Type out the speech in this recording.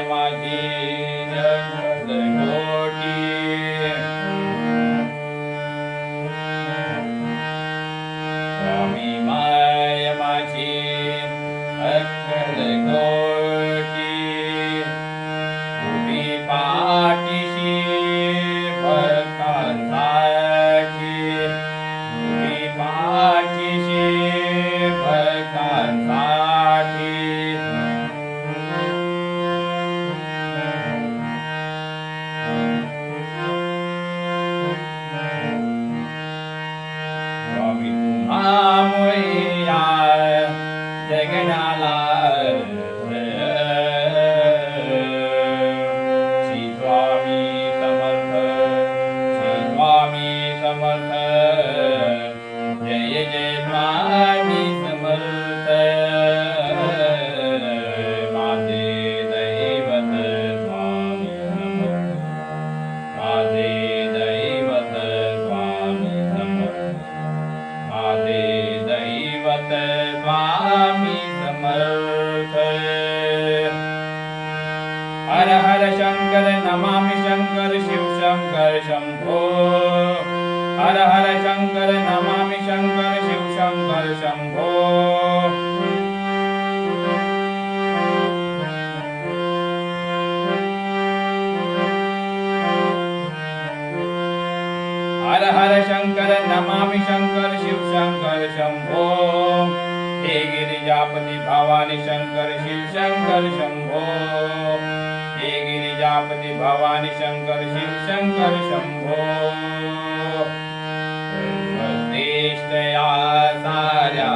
माझी जगदकोटी स्वामी माय माझी अक्कलकोटी उभी पाठीशी भक्तांसाठी उभी पाठीशी भक्तांसाठी स्वामी तुम्हामुळे या जगण्याला श्री स्वामी समर्थ श्री स्वामी समर्थ जय जय स्वामी समर्थ माझे दैवत स्वामी समर्थ माझे दैवत स्वामी समर्थ माझे दैवत स्वामी समर्थ हर हर शंकर नमामि शंकर शिव शंकर शंभो हर हर शंकर नमामि शंकर शिव शंकर शंभो हर हर शंकर नमामि शंकर शिव शंकर शंभो हे गिरिजापति भवानी शंकर शिव शंकर शंभो हे गिरिजापति भवानी शंकर शिव शंकर शंभो श्रेष्ठ या साऱ्या